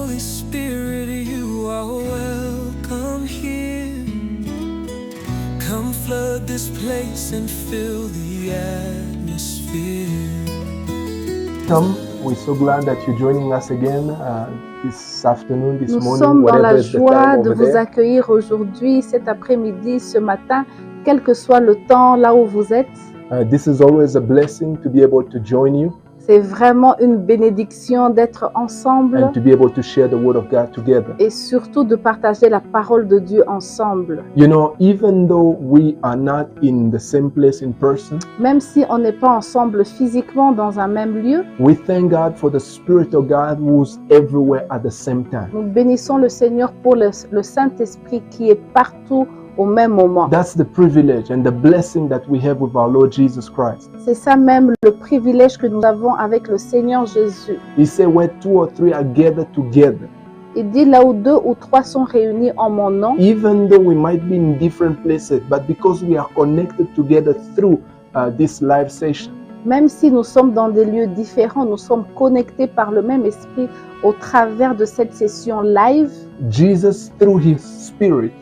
Holy Spirit, you are welcome here. Come flood this place and fill the atmosphere. Welcome. We're so glad that you're joining us again this afternoon, this Nous morning, sommes dans la whatever is the joie time de over vous there. accueillir aujourd'hui, cet après-midi, ce matin, quel que soit le temps là où vous êtes. This is always a blessing to be able to join you C'est vraiment une bénédiction d'être ensemble and to be able to share the Word of God together. et surtout de partager la parole de Dieu ensemble. You know, even though we are not in the same place in person, Même si on n'est pas ensemble physiquement dans un même lieu, we thank God for the Spirit of God who's everywhere at the same time. nous bénissons le Seigneur pour le Saint-Esprit qui est partout au même moment. That's the privilege and the blessing that we have with our Lord Jesus Christ. C'est ça même le privilège que nous avons avec le Seigneur Jésus. He said, where two or three are gathered together, Il dit là où 2 ou 3 sont réunis en mon nom, even though we might be in different places, but because we are connected together through this live session, même si nous sommes dans des lieux différents, nous sommes connectés par le même esprit au travers de cette session live. Jesus, through His Spirit,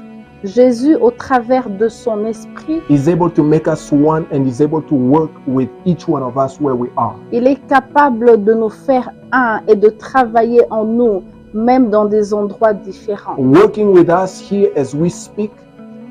Jésus, au travers de son esprit, is able to make us one and is able to work with each one of us where we are. il est capable de nous faire un et de travailler en nous, même dans des endroits différents. Working with us here as we speak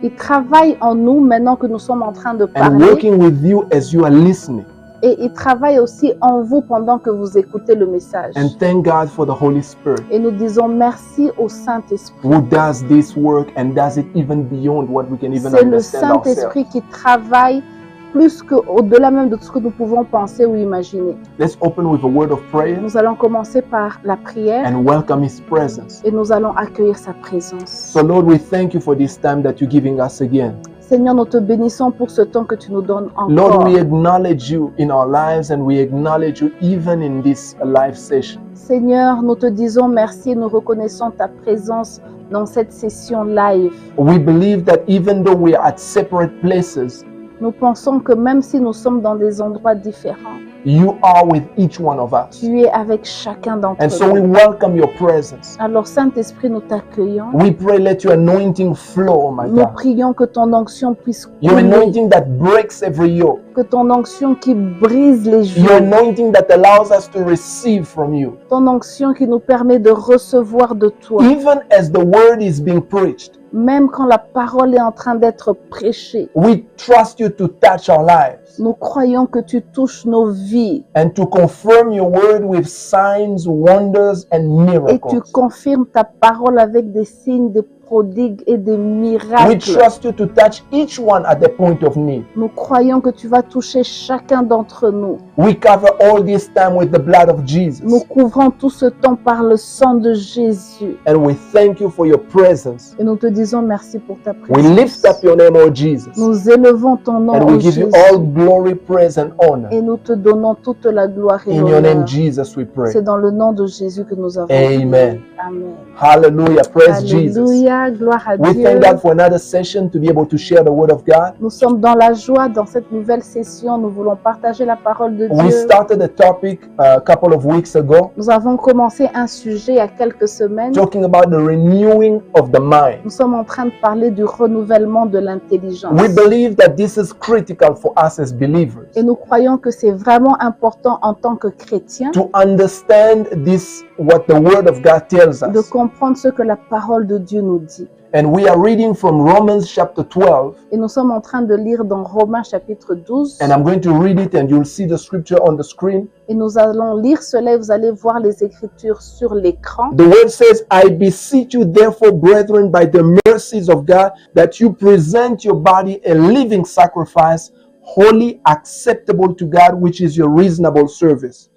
Il travaille en nous maintenant que nous sommes en train de and parler. working with you as you are listening. Et il travaille aussi en vous pendant que vous écoutez le message. And thank God for the Holy Spirit Et nous disons merci au Saint-Esprit. who does this work and does it even beyond what we can even C'est le understand ourselves. Saint-Esprit qui travaille plus qu'au-delà même de ce que nous pouvons penser ou imaginer. Let's open with a word of prayer Nous allons commencer par la prière and welcome His presence. et nous allons accueillir sa présence. So Lord, we thank you for this time that you're giving us again. Seigneur, nous te bénissons pour ce temps que tu nous donnes Lord, encore. we acknowledge you in our lives and we acknowledge you even in this live session. Seigneur, nous te disons merci et nous reconnaissons ta présence dans cette session live. We believe that even though we are at separate places, Nous pensons que même si nous sommes dans des endroits différents, you are with each one of us. tu es avec chacun d'entre And so we nous. welcome your presence. Alors Saint-Esprit, nous t'accueillons. We pray let your anointing flow, my Nous God. prions que ton onction puisse Your couler, anointing that breaks every yoke. que ton onction qui brise les Your joues, anointing that allows us to receive from you. ton onction qui nous permet de recevoir de toi, Even as the word is being preached, même quand la parole est en train d'être prêchée. we trust you to touch our lives Nous croyons que tu touches nos vies and to confirm your word with signs, wonders, and et tu miracles. confirmes ta parole avec des signes, des prodigues et des We miracles. trust you to touch each one at the point of need. Nous croyons que tu vas toucher chacun d'entre nous. We cover all this time with the blood of Nous Jesus. couvrons tout ce temps par le sang de Jésus. And we thank you for your presence. Et nous te disons merci pour ta We lift up présence. your name, oh Jesus. Nous élevons ton nom, And ô we give you Jésus. all glory, praise, and honor. Et nous te donnons toute la gloire et In your name, l'honneur. Jesus, we pray. C'est dans le nom de Jésus que nous avons Amen. prié. Amen. Hallelujah. Praise Jesus. Alléluia, gloire à We Dieu. thank God for another session to be able to share the word of God. Nous sommes dans la joie dans cette nouvelle session. Nous voulons partager la parole de We Dieu. started a topic a couple of weeks ago Nous avons commencé un sujet il y a quelques semaines. talking about the renewing of the mind. Nous sommes en train de parler du renouvellement de l'intelligence. We believe that this is critical for us as believers Et nous croyons que c'est vraiment important en tant que chrétiens to understand this, what the word of God tells de us. comprendre ce que la parole de Dieu nous dit. And we are reading from Romans chapter 12. Et nous sommes en train de lire dans Romains chapitre 12. And I'm going to read it and you'll see the scripture on the screen. Et nous allons lire cela et vous allez voir les écritures sur l'écran. The word says, I beseech you therefore, brethren, by the mercies of God, that you present your body a living sacrifice, holy, acceptable to God, which is your reasonable service.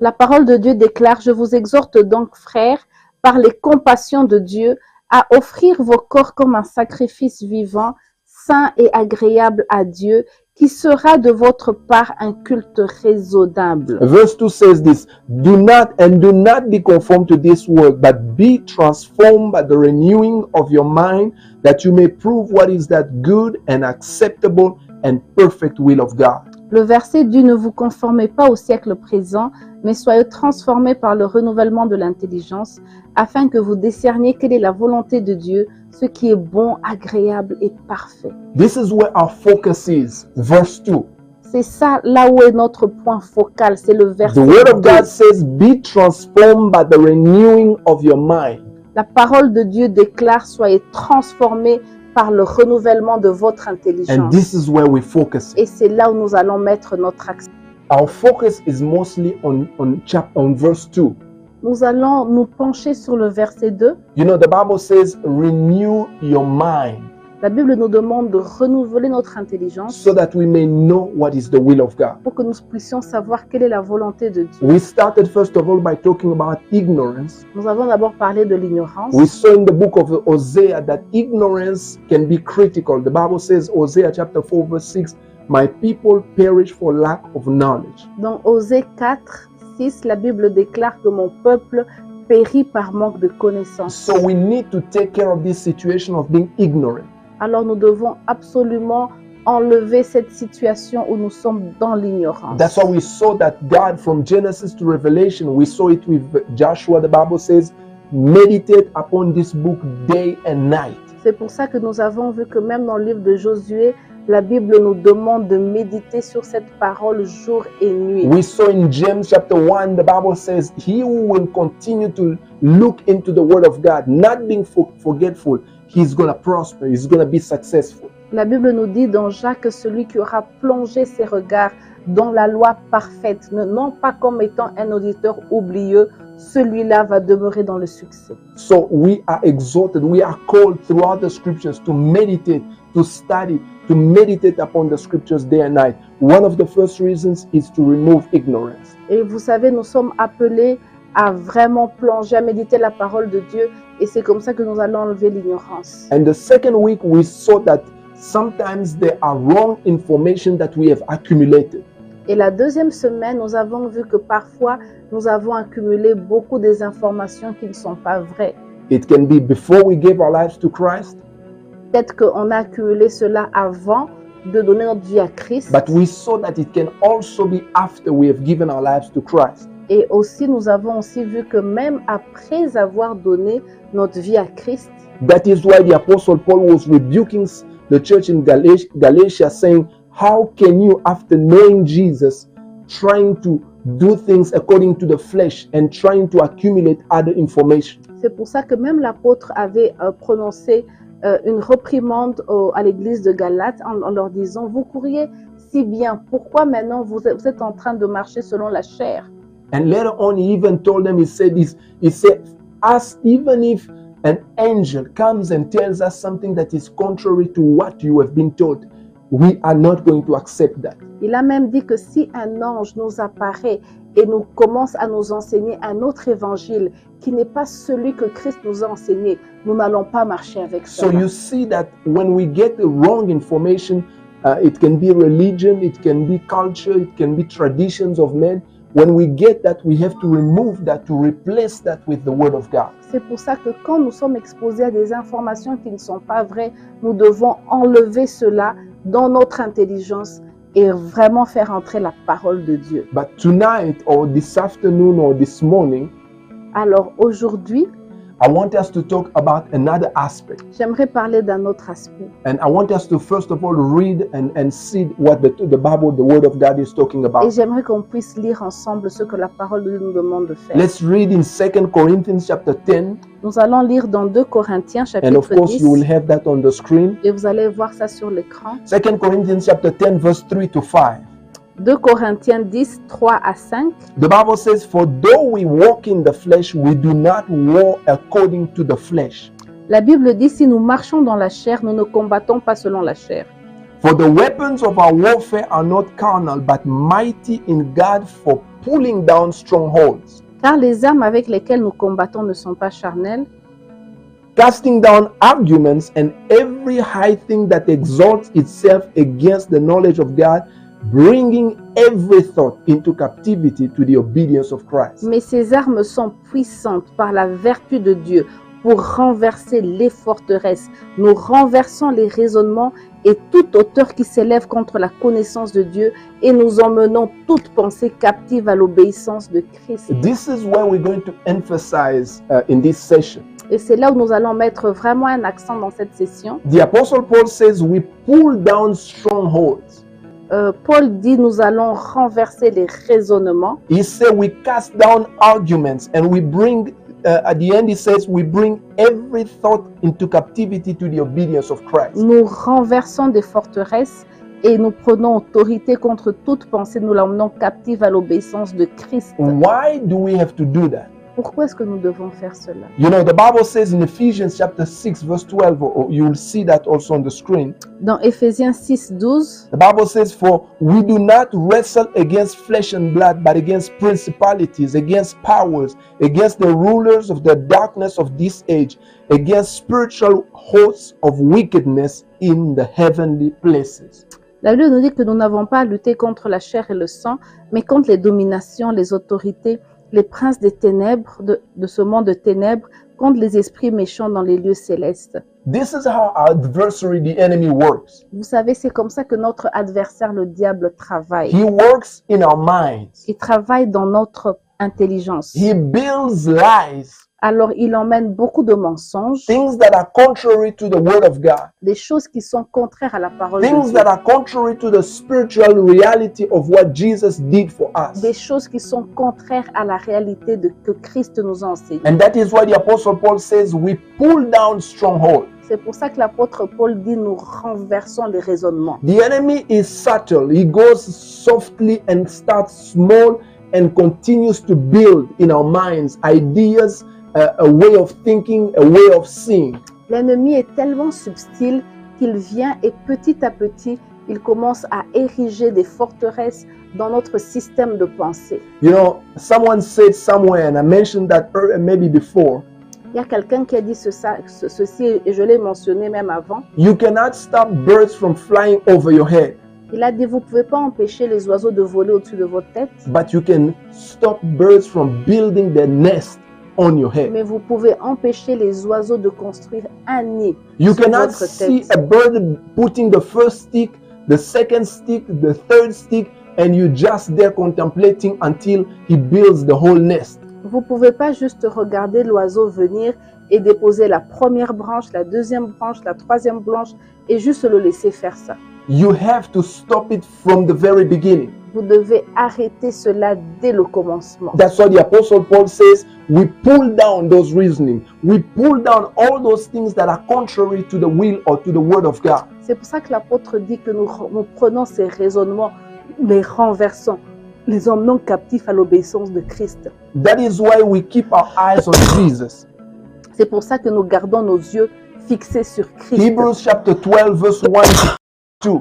La parole de Dieu déclare, je vous exhorte donc, frères, par les compassions de Dieu, à offrir vos corps comme un sacrifice vivant, saint et agréable à Dieu, qui sera de votre part un culte raisonnable. Verse 2 says this, do not be conformed to this world, but be transformed by the renewing of your mind, that you may prove what is that good and acceptable and perfect will of God. Le verset dit « Ne vous conformez pas au siècle présent, mais soyez transformés par le renouvellement de l'intelligence, afin que vous discerniez quelle est la volonté de Dieu, ce qui est bon, agréable et parfait. » This is where our focus is. Verse 2. C'est ça, là où est notre point focal, c'est le The verset word of 2. God says, be transformed by the renewing of your mind. La parole de Dieu déclare « Soyez transformés par le renouvellement de votre And intelligence. this is where we focus. » Et c'est là où nous allons mettre notre accent. Our focus is mostly on verse 2. Nous allons nous pencher sur le verset 2. You know, the Bible says, renew your mind La Bible nous demande de renouveler notre intelligence so that we may know what is the will of God. pour que nous puissions savoir quelle est la volonté de Dieu. We started first of all by talking about ignorance. Nous avons d'abord parlé de l'ignorance. We saw in the book of Hosea that ignorance can be critical. The Bible says, Hosea chapter 4 verse 6, my people perish for lack of knowledge. Dans Osée 4, 6, la Bible déclare que mon peuple périt par manque de connaissance. So we need to take care of this situation of being ignorant. Alors nous devons absolument enlever cette situation où nous sommes dans l'ignorance. That's why we saw that God, from Genesis to Revelation, we saw it with Joshua. The Bible says, meditate upon this book day and night. C'est pour ça que nous avons vu que même dans le livre de Josué, la Bible nous demande de méditer sur cette parole jour et nuit. We saw in James chapter 1, the Bible says, he who will continue to look into the word of God, not being forgetful, he's going to prosper, he's going to be successful. La Bible nous dit dans Jacques, celui qui aura plongé ses regards dans la loi parfaite, non pas comme étant un auditeur oublieux, celui-là va demeurer dans le succès. So we are exhorted, we are called throughout the scriptures to meditate, to study, to meditate upon the scriptures day and night. One of the first reasons is to remove ignorance. Et vous savez, nous sommes appelés à vraiment plonger, à méditer la parole de Dieu, et c'est comme ça que nous allons enlever l'ignorance. And the second week, we saw that sometimes there are wrong information that we have accumulated. Et la deuxième semaine, nous avons vu que parfois, nous avons accumulé beaucoup des informations qui ne sont pas vraies. It can be before we gave our lives to Christ, Peut-être qu'on a accumulé cela avant de donner notre vie à Christ. but we saw that it can also be after we have given our lives to Christ. Et aussi, nous avons aussi vu que même après avoir donné notre vie à Christ, That is why the Apostle Paul was rebuking the church in Galatia, saying, how can you, after knowing Jesus, trying to do things according to the flesh and trying to accumulate other information? c'est pour ça que même l'apôtre avait prononcé une reprimande à l'église de Galate en leur disant, vous couriez si bien, pourquoi maintenant vous êtes en train de marcher selon la chair? And later on, he even told them, he said, as even if an angel comes and tells us something that is contrary to what you have been taught, we are not going to accept that. Il a même dit que si un ange nous apparaît et nous commence à nous enseigner un autre évangile qui n'est pas celui que Christ nous a enseigné, nous n'allons pas marcher avec So cela. you see that when we get the wrong information, it can be religion, it can be culture, it can be traditions of men. When we get that, we have to remove that, to replace that with the word of God. C'est pour ça que quand nous sommes exposés à des informations qui ne sont pas vraies, nous devons enlever cela dans notre intelligence et vraiment faire entrer la parole de Dieu. But tonight or this afternoon or this morning, Alors aujourd'hui, I want us to talk about another aspect. j'aimerais parler d'un autre aspect. And I want us to first of all read and see what the Bible, the word of God is talking Et about. j'aimerais qu'on puisse lire ensemble ce que la parole de Dieu nous demande de faire. Let's read in 2 Corinthians chapter 10. Nous allons lire dans 2 Corinthiens And of chapitre course, 10 you will have that on the screen. et vous allez voir ça sur l'écran. 2 Corinthians chapter 10, verse 3 to 5. 2 Corinthiens 10, 3 à 5. The Bible says, for though we walk in the flesh, we do not war according to the flesh. La Bible dit, si nous marchons dans la chair, nous ne combattons pas selon la chair. For the weapons of our warfare are not carnal, but mighty in God for pulling down strongholds, Car les armes avec lesquelles nous combattons ne sont pas charnelles, casting down arguments and every high thing that exalts itself against the knowledge of God, bringing every thought into captivity to the obedience of Christ. mais ces armes sont puissantes par la vertu de Dieu pour renverser les forteresses. Nous renversons les raisonnements et toute hauteur qui s'élève contre la connaissance de Dieu et nous emmenons toute pensée captive à l'obéissance de Christ. This is where we're going to emphasize in this session. Et c'est là où nous allons mettre vraiment un accent dans cette session. The Apostle Paul says we pull down strongholds. Paul dit nous allons renverser les raisonnements. He said we cast down arguments and we bring, at the end he says, we bring every thought into captivity to the obedience of Christ. Nous renversons des forteresses et nous prenons autorité contre toute pensée. Nous l'emmenons captive à l'obéissance de Christ. Why do we have to do that? Pourquoi est-ce que nous devons faire cela? You know, the Bible says in Ephesians chapter 6 verse 12, or you will see that also on the screen. Dans Éphésiens 6, 12, The Bible says, for we do not wrestle against flesh and blood, but against principalities, against powers, against the rulers of the darkness of this age, against spiritual hosts of wickedness in the heavenly places. la Bible nous dit que nous n'avons pas à lutter contre la chair et le sang, mais contre les dominations, les autorités, les princes des ténèbres, de ce monde de ténèbres, contre les esprits méchants dans les lieux célestes. This is how our adversary, the enemy, works. Vous savez, c'est comme ça que notre adversaire, le diable, travaille. He works in our minds. Il travaille dans notre intelligence. He builds lies, Alors, il emmène beaucoup de mensonges, things that are contrary to the word of God, des choses qui sont contraires à la parole de things Dieu, that are contrary to the spiritual reality of what Jesus did for us. des choses qui sont contraires à la réalité que Christ nous enseigne. And that is why the Apostle Paul says we pull down strongholds. C'est pour ça que l'apôtre Paul dit nous renversons les raisonnements. The enemy is subtle. He goes softly and starts small and continues to build in our minds ideas, a way of thinking, a way of seeing. L'ennemi est tellement subtil qu'il vient et petit à petit, il commence à ériger des forteresses dans notre système de pensée. You know, someone said somewhere, and I mentioned that maybe before, Il y a quelqu'un qui a dit ceci et je l'ai mentionné même avant. you cannot stop birds from flying over your head, Il a dit, vous ne pouvez pas empêcher les oiseaux de voler au-dessus de votre tête, but you can stop birds from building their nest on your head. mais vous pouvez empêcher les oiseaux de construire un nid You sur cannot votre see tête. a bird putting the first stick, the second stick, the third stick, and you just there contemplating until he builds the whole nest. Vous ne pouvez pas juste regarder l'oiseau venir et déposer la première branche, la deuxième branche, la troisième branche et juste le laisser faire ça. You have to stop it from the very beginning. Vous devez arrêter cela dès le commencement. That's why the Apostle Paul says, we pull down those reasoning. We pull down all those things that are contrary to the will or to the word of God. C'est pour ça que l'apôtre dit que nous prenons ces raisonnements, les renversons, les emmenons captifs à l'obéissance de Christ. That is why we keep our eyes on Jesus. C'est pour ça que nous gardons nos yeux fixés sur Christ. Hebrews chapter 12 verse 1 to 2.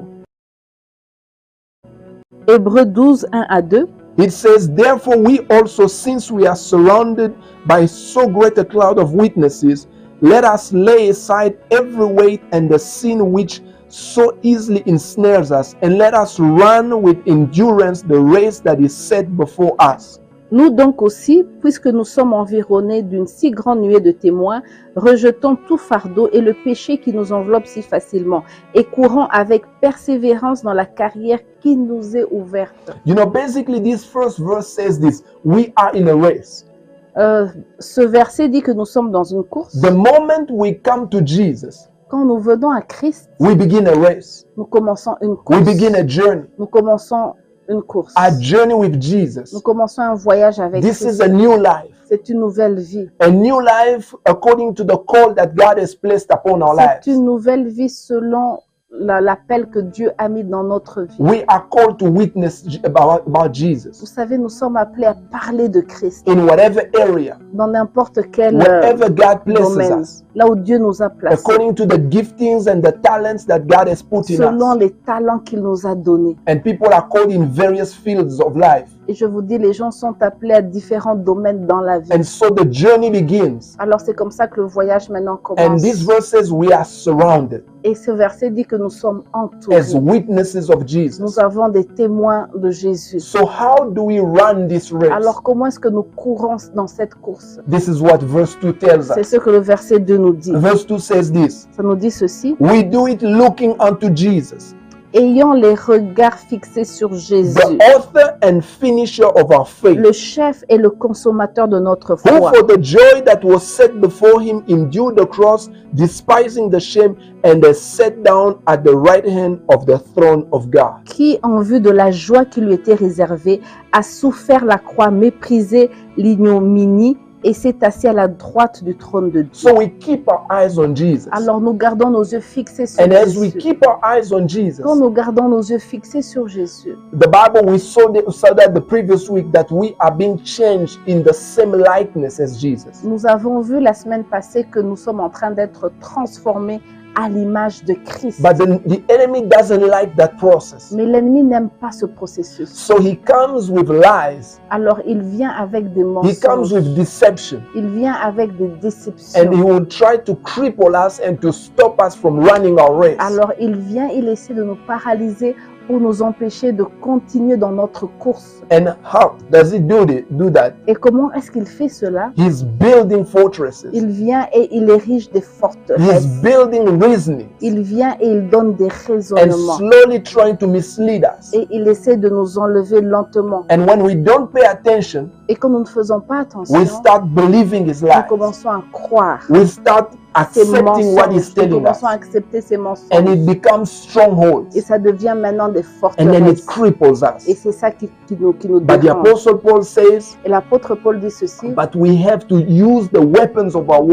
Hébreux 12, 1 à 2. It says, therefore we also, since we are surrounded by so great a cloud of witnesses, let us lay aside every weight and the sin which so easily ensnares us, and let us run with endurance the race that is set before us. Nous donc aussi, puisque nous sommes environnés d'une si grande nuée de témoins, rejetons tout fardeau et le péché qui nous enveloppe si facilement, et courons avec persévérance dans la carrière qui nous est ouverte. You know, basically this first verse says this, we are in a race. Ce verset dit que nous sommes dans une course. The moment we come to Jesus, Quand nous venons à Christ, we begin a race. nous commençons une We course. begin a journey. Nous commençons une course. A journey with Jesus. Nous commençons un voyage avec This is Christ. a new life. C'est une nouvelle vie. A new life according to the call that God has placed upon our lives. C'est une nouvelle vie selon l'appel que Dieu a mis dans notre vie. We are called to witness about Jesus Vous savez, nous sommes appelés à parler de Christ in whatever area, dans n'importe quel wherever God places domaine, us, là où Dieu nous a placés, according to the giftings and the talents that God has put in selon us. les talents qu'il nous a donnés. And people are called in various fields of life. Et je vous dis, les gens sont appelés à différents domaines dans la vie. And so the journey begins. Alors c'est comme ça que le voyage maintenant And commence. these verses, we are surrounded Et ce verset dit que nous sommes as entourés. witnesses of Jesus. Nous avons des témoins de Jésus. So how do we run this race? Alors comment est-ce que nous courons dans cette course? This is what verse 2 tells C'est us. ce que le verset 2 nous dit. Verse 2 says this. Ça nous dit ceci. We do it looking unto Jesus, Ayant les regards fixés sur Jésus, the author and finisher of our faith, le chef et le consommateur de notre who foi, for the joy that was set before him endured the cross, despising the shame, and is set down at the right hand of the throne of God. qui, en vue de la joie qui lui était réservée, a souffert la croix, méprisé l'ignominie et s'est assis à la droite du trône de Dieu. So we keep our eyes on Jesus. Alors nous gardons nos yeux fixés sur And as we Jésus. keep our eyes on Jesus, Quand nous gardons nos yeux fixés sur Jésus, the Bible, we saw that the previous week that we are being changed in the same likeness as Jesus. nous avons vu la semaine passée que nous sommes en train d'être transformés à l'image de Christ. But the enemy doesn't like that process. Mais l'ennemi n'aime pas ce processus. So he comes with lies. Alors il vient avec des He comes mensonges, with deception. il vient avec des And he déceptions. will try to cripple us and to stop us from running our race. Alors il vient, il essaie de nous paralyser pour nous empêcher de continuer dans notre course. And how does he do that? Et comment est-ce qu'il fait cela? He's building fortresses. Il vient et il érige des He's forteresses. building reasoning Il vient et il donne des and raisonnements. slowly trying to mislead us. Et il essaie de nous enlever lentement. And when we don't pay attention, Et quand nous ne faisons pas attention, we start believing his nous lies. commençons à croire We start ces accepting what he's mensonges. Nous telling us. commençons à accepter ces And mensonges. it becomes strongholds. Et ça devient maintenant des And then it forteresses. cripples Et us. c'est ça qui nous But the dérange. Apostle Paul says, Et l'apôtre Paul dit ceci. but we have to use the weapons of our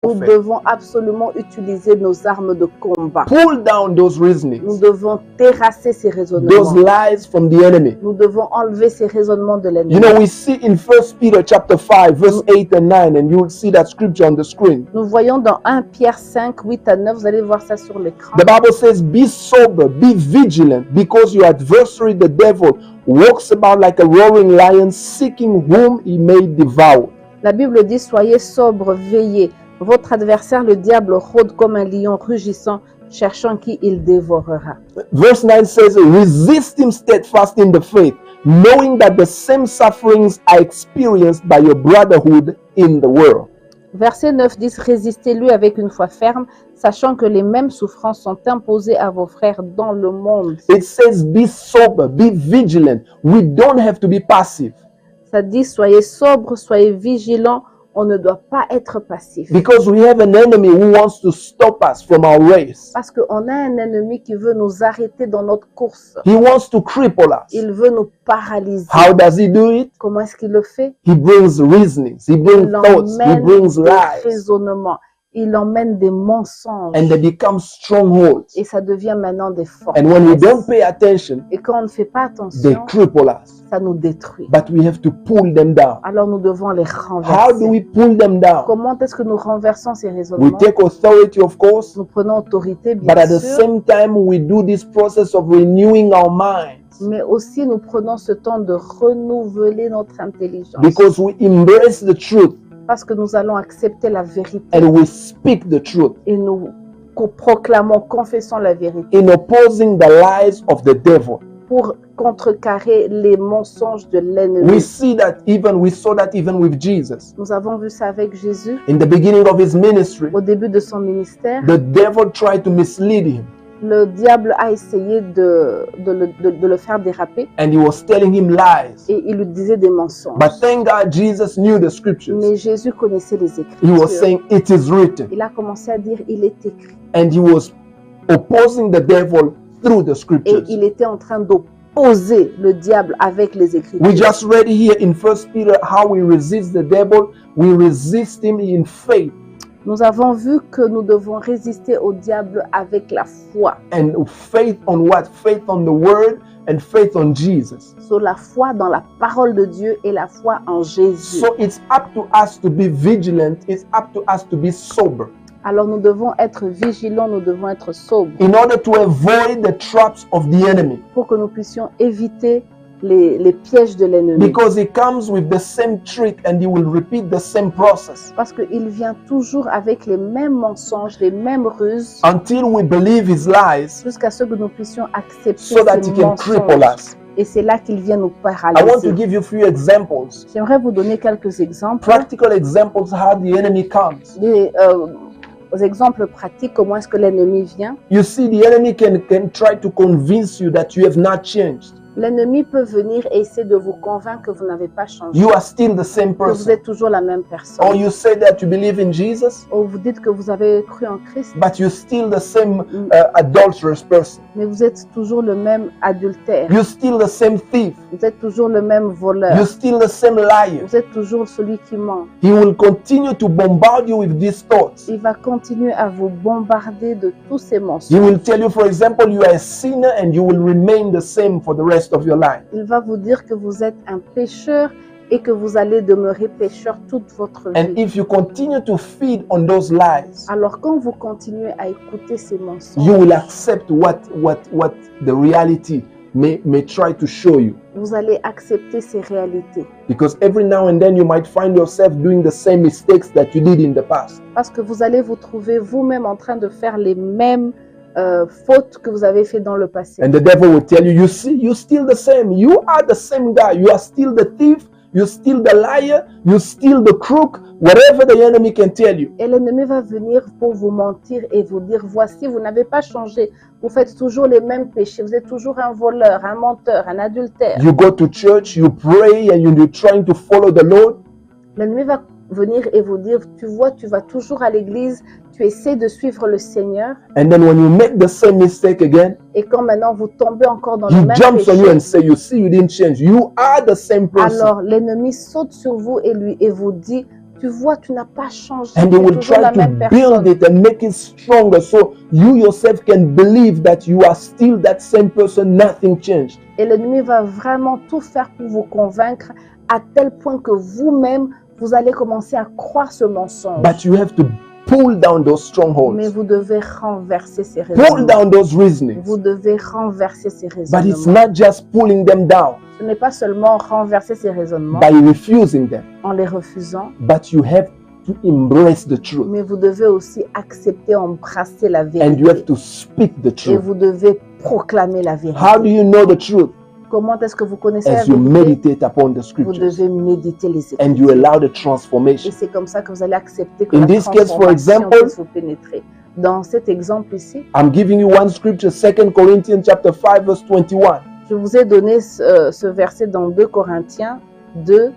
Nous warfare. devons absolument utiliser nos armes de combat. Pull down those Nous reasonings, devons terrasser ces those raisonnements. lies from the enemy. Nous devons enlever ces raisonnements de You l'ennemi. know, we see in 1 Peter chapter 5, verse 8 and 9, and you will see that scripture on the screen. Nous voyons dans 1 Pierre 5, 8 à 9, vous allez voir ça sur l'écran. The Bible says, be sober, be vigilant, because your adversary, the devil, walks about like a roaring lion, seeking whom he may devour. La Bible dit, soyez sobres, veillez. Votre adversaire, le diable, rôde comme un lion rugissant, cherchant qui il dévorera. Verse 9 says, resist him steadfast in the faith, knowing that the same sufferings are experienced by your brotherhood in the world. Verset 9 dit, résistez-lui avec une foi ferme, sachant que les mêmes souffrances sont imposées à vos frères dans le monde. It says, be sober, be vigilant. We don't have to be passive, Ça dit, soyez sobres, soyez vigilants, on ne doit pas être passif. because we have an enemy who wants to stop us from our race. Parce qu'on a un ennemi qui veut nous arrêter dans notre course. He wants to cripple us. Il veut nous paralyser. How does he do it? Comment est-ce qu'il le fait? He brings reasonings, he brings Il thoughts, he emmène brings des lies, raisonnements. Il emmène des mensonges. and they become strongholds. Et ça devient maintenant des forces. And when we don't pay attention, Et quand on ne fait pas they attention, cripple us. ça nous détruit. But we have to pull them down. Alors nous devons les How do renverser. we pull them down? Comment est-ce que nous renversons ces We raisonnements? take authority, of course, Nous prenons autorité, but at bien the sûr, same time, we do this process of renewing our minds mais aussi nous prenons ce temps de renouveler notre intelligence. because we embrace the truth Parce que nous allons accepter la vérité and we speak the truth et nous proclamons, confessons la vérité in opposing the lies of the devil. pour contrecarrer les mensonges de We l'ennemi. we saw that even with Jesus. Nous avons vu ça avec Jésus In the beginning of his ministry, au début de son ministère. the devil tried to mislead him Le diable a essayé de le faire déraper and he was telling him lies. et il lui disait des mensonges. But thank God Jesus knew the scriptures. Mais Jésus connaissait les He was Écritures. saying, it is written. Il a commencé à dire, il est écrit. And he was opposing the devil through the Et scriptures. il était en train d'opposer le diable avec les Écritures. We just read here in 1 Peter how we resist the devil. We resist him in faith. Nous avons vu que nous devons résister au diable avec la foi. And faith on what? Faith on the word and faith on Jesus. Sur la foi dans la parole de Dieu et la foi en Jésus. So it's up to us to be vigilant. It's up to us to be sober. Alors nous devons être vigilants, nous devons être sobres in order to avoid the traps of the enemy. pour que nous puissions éviter les pièges de l'ennemi. Because he comes with the same trick and he will repeat the same process Parce qu'il vient toujours avec les mêmes mensonges, les mêmes ruses, until we believe his lies jusqu'à ce que nous puissions accepter so that he ces can cripple mensonges. us. Et c'est là qu'il vient nous I want to paralyser. give you a few examples, J'aimerais vous donner quelques exemples, practical examples how the enemy comes. des exemples pratiques, comment est-ce que l'ennemi vient. You see, the enemy can try to convince you that you have not changed. L'ennemi peut venir et essayer de vous convaincre que vous n'avez pas changé, You are still the same que vous person. êtes toujours la même Or personne. you say that you believe in Jesus, Ou vous dites que vous avez cru en Christ, but you're still the same adulterous person. mais vous êtes toujours le même adultère. You're still the same thief. Vous êtes toujours le même voleur. You're still the same liar. Vous êtes toujours celui qui ment. He will continue to bombard you with these thoughts. Il va continuer à vous bombarder de tous ces He mensonges. will tell you, for example, you are a sinner and you will remain the same for the rest of your life. Il va vous dire que vous êtes un pécheur et que vous allez demeurer pécheur toute votre And vie. if you continue to feed on those lies, Alors quand vous continuez à écouter ces mensonges, you will accept what the reality may try to show you. vous allez accepter ces réalités. Because every now and then you might find yourself doing the same mistakes that you did in the past. Parce que vous allez vous trouver vous-même en train de faire les mêmes fautes que vous avez fait dans le passé. And the devil will tell you, you see, you're still the same. You are the same guy. You are still the thief. You're still the liar. You're still the crook. Whatever the enemy can tell you. Et l'ennemi va venir pour vous mentir et vous dire, voici, vous n'avez pas changé. Vous faites toujours les mêmes péchés. Vous êtes toujours un voleur, un menteur, un adultère. You go to church, you pray, and you're trying to follow the Lord. L'ennemi va venir et vous dire, tu vois, tu vas toujours à l'église, tu essaies de suivre le Seigneur. And then when you make the same mistake again, Et quand maintenant vous tombez encore dans le he même jumps on you péché, and say, you see, you didn't change. You are the same person. alors l'ennemi saute sur vous et vous dit, tu vois, tu n'as pas changé, And tu he es will toujours try la to même build personne. it and make it stronger so you yourself can believe that you are still that same person, nothing changed. Et l'ennemi va vraiment tout faire pour vous convaincre à tel point que vous-même, vous allez commencer à croire ce mensonge. But you have to pull down those Mais strongholds, vous devez renverser ces pull raisonnements. down those reasonings. Vous devez renverser ces But it's raisonnements. not just pulling them down Ce n'est pas seulement renverser ces raisonnements by refusing them, en les refusant, but you have to embrace the truth mais vous devez aussi accepter, embrasser la and you have vérité. to speak the Et truth. vous devez proclamer la How vérité. do you know the truth? Comment est-ce que vous connaissez la As you vérité? meditate upon the Vous scriptures devez méditer les and you Écritures. allow the Et transformation. c'est comme ça que vous allez accepter que In la this case, for transformation example, puisse vous pénétrer. Dans cet exemple ici, I'm giving you one scripture, 2 Corinthians chapter 5 verse 21. je vous ai donné ce verset dans 2 Corinthiens 2,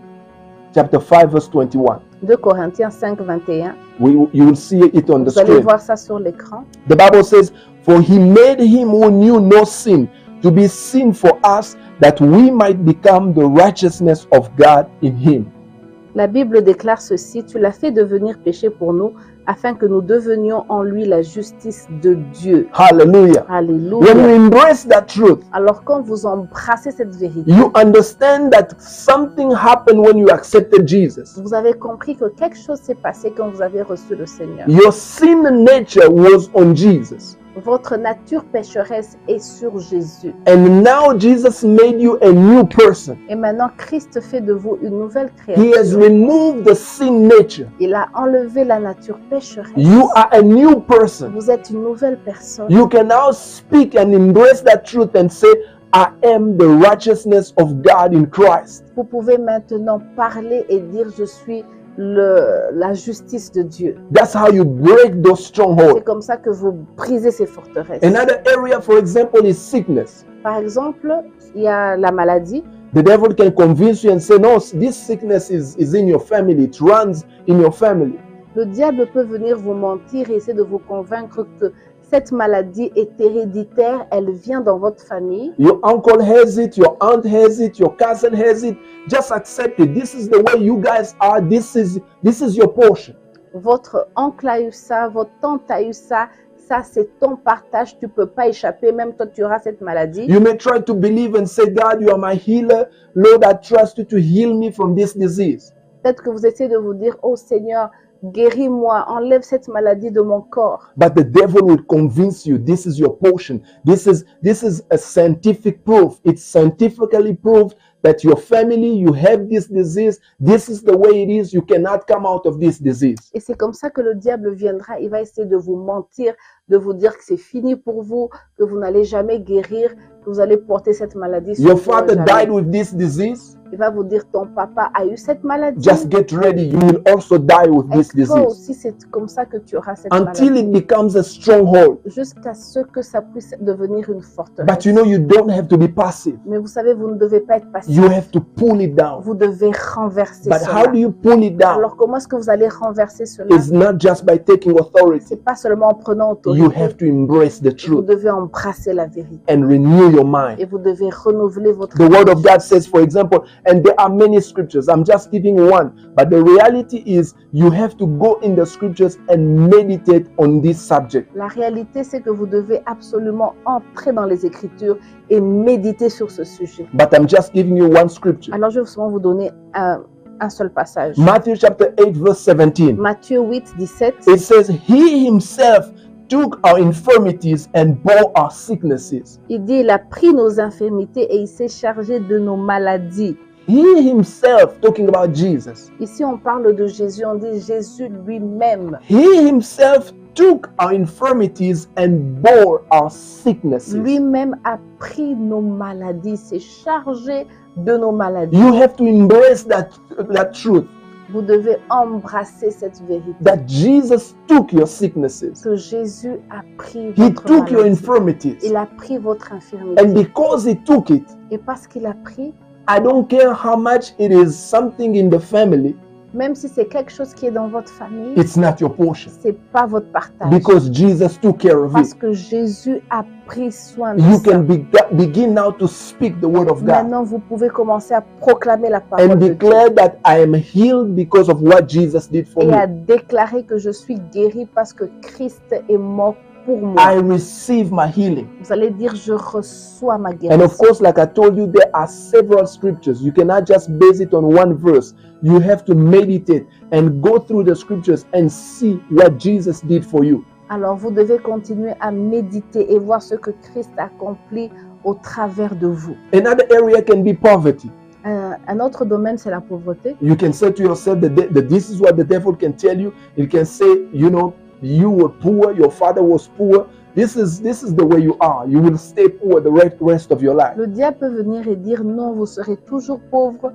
Chapter 5 verse 21. 2 Corinthiens 5, 21. You will see it on the Vous allez screen. voir ça sur l'écran. The Bible says, for he made him who knew no sin to be sin for us, that we might become the righteousness of God in him. La Bible déclare ceci, tu l'as fait devenir péché pour nous, afin que nous devenions en lui la justice de Dieu. Hallelujah. When you Alléluia. embrace that truth, Alors quand vous embrassez cette vérité, you understand that something happened when you accepted Jesus. vous avez compris que quelque chose s'est passé quand vous avez reçu le Seigneur. Your sin nature was on Jesus. Votre nature pécheresse est sur Jésus. And now Jesus made you a new person. Et maintenant, Christ fait de vous une nouvelle He has créature. removed the sin nature. Il a enlevé la nature pécheresse. You are a new person. Vous êtes une nouvelle personne. You can now speak and embrace that truth and say, I am the righteousness of God in Christ. Vous pouvez maintenant parler et dire je suis la justice de Dieu. That's how you break those C'est strongholds. comme ça que vous brisez ces forteresses. Another area, for example, is sickness. Par exemple, il y a la maladie. The devil can convince you and say, no, this sickness is in your family. It runs in your family. Le diable peut venir vous mentir et essayer de vous convaincre que cette maladie est héréditaire, elle vient dans votre famille. Your uncle has it, your aunt has it, your cousin has it. Just accept it. This is the way you guys are. This is your portion. Votre oncle a eu ça, votre tante a eu ça. Ça, c'est ton partage. Tu ne peux pas échapper. Même toi, tu auras cette maladie. You may try to believe and say, God, you are my healer. Lord, I trust you to heal me from this disease. Peut-être que vous essayez de vous dire, oh Seigneur, guéris-moi, enlève cette maladie de mon corps. But the devil will convince you this is your portion. This is a scientific proof. It's scientifically proved that your family, you have this disease. This is the way it is. You cannot come out of this disease. Et c'est comme ça que le diable viendra. Il va essayer de vous mentir, de vous dire que c'est fini pour vous, que vous n'allez jamais guérir, que vous allez porter cette maladie sur Your vous father jamais. died with this disease. Il va vous dire ton papa a eu cette maladie. Just get ready. You will also die with this Et toi disease. aussi, c'est comme ça que tu auras cette Until maladie. it becomes a stronghold. Jusqu'à ce que ça puisse devenir une forteresse. But you know, you don't have to be passive. Mais vous savez, vous ne devez pas être passif. You have to pull it down. Vous devez renverser But cela. how do you pull it down? Alors comment est-ce que vous allez renverser cela? It's not just by taking authority. C'est pas seulement en prenant You autorité. have to embrace the Vous truth devez embrasser la vérité. and renew your mind. Et vous devez renouveler votre The word of God says, for example, and there are many scriptures. I'm just giving one. But the reality is you have to go in the scriptures and meditate on this subject. La réalité, c'est que vous devez absolument entrer dans les Écritures et méditer sur ce sujet. But I'm just giving you one scripture. Alors, je vais seulement vous donner un seul passage. Matthew chapter 8, verse 17. Matthieu 8, 17. It says, He himself took our infirmities and bore our sicknesses. Il dit, il a pris nos infirmités et il s'est chargé de nos maladies. He himself, talking about Jesus, Ici, on parle de Jésus, on dit Jésus lui-même. he himself took our infirmities and bore our sicknesses. Lui-même a pris nos maladies, s'est chargé de nos maladies. You have to embrace that truth, Vous devez embrasser cette vérité. that Jesus took your sicknesses. Que Jésus a pris He votre took your maladie. infirmities. Il a pris votre infirmité. And because he took it, Et parce qu'il a pris, I don't care how much it is something in the family, même si c'est quelque chose qui est dans votre famille, it's not your portion. c'est pas votre partage. Because Jesus took care of Parce it. que Jésus a pris soin de You ça. can begin now to speak the word of God Maintenant, vous pouvez commencer à proclamer la parole and de Dieu declare that I am healed because of what Jesus did for et à me. déclarer que je suis guéri parce que Christ est mort pour moi. I receive my healing. Vous allez dire, je reçois ma And of guérison. course, like I told you, there are several scriptures. You cannot just base it on one verse. You have to meditate and go through the scriptures and see what Jesus did for you. Alors, vous devez continuer à méditer et voir ce que Christ a accompli au travers de vous. Another area can be poverty. Un autre domaine, c'est la pauvreté. You can say to yourself that this is what the devil can tell you. It can say, you know, you were poor, your father was poor. This is the way you are. You will stay poor the rest of your life. Le diable peut venir et dire non, vous serez toujours pauvre.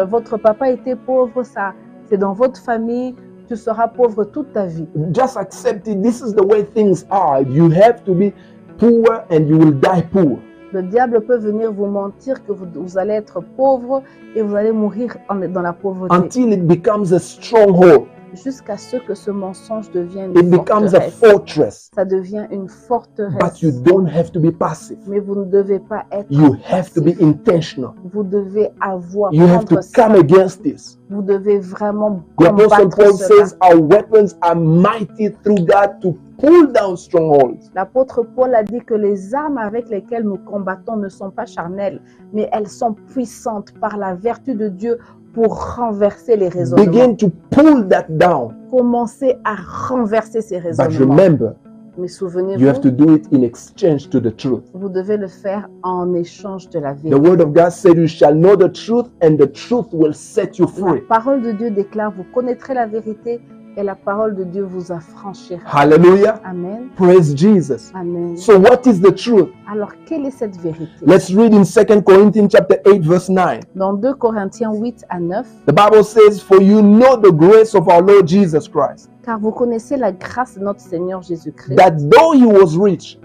Votre papa était pauvre, ça, c'est dans votre famille. Tu seras pauvre toute ta vie. Just accept it. This is the way things are. You have to be poor and you will die poor. Le diable peut venir vous mentir que vous allez être pauvre et vous allez mourir dans la pauvreté. Until it becomes a stronghold. Jusqu'à ce que ce mensonge devienne It une becomes a forteresse. fortress. Ça devient une forteresse. But you don't have to be passive. Mais vous ne devez pas être You have to be passif. intentional. Vous devez avoir You have to prendre ça. come against this. Vous devez vraiment The Apostle combattre Paul cela. says our weapons are mighty through God to pull down strongholds. L'apôtre Paul a dit que les armes avec lesquelles nous combattons ne sont pas charnelles, mais elles sont puissantes par la vertu de Dieu pour renverser les raisonnements. Begin to pull that down. Commencez à renverser ces But raisonnements. remember, Mais you souvenez-vous, have to do it in exchange to the truth. vous devez le faire en échange de la The vérité. word of God said, You shall know the truth, and the truth will set you La free. parole de Dieu déclare, vous connaîtrez la vérité et la parole de Dieu vous affranchira. Hallelujah. Amen. Praise Jesus. Amen. So, what is the truth? Alors, quelle est cette vérité? Let's read in 2 Corinthians chapter 8, verse 9. Dans 2 Corinthiens 8 à 9, The Bible says, For you know the grace of our Lord Jesus Christ, car vous connaissez la grâce de notre Seigneur Jésus-Christ. that though he was rich,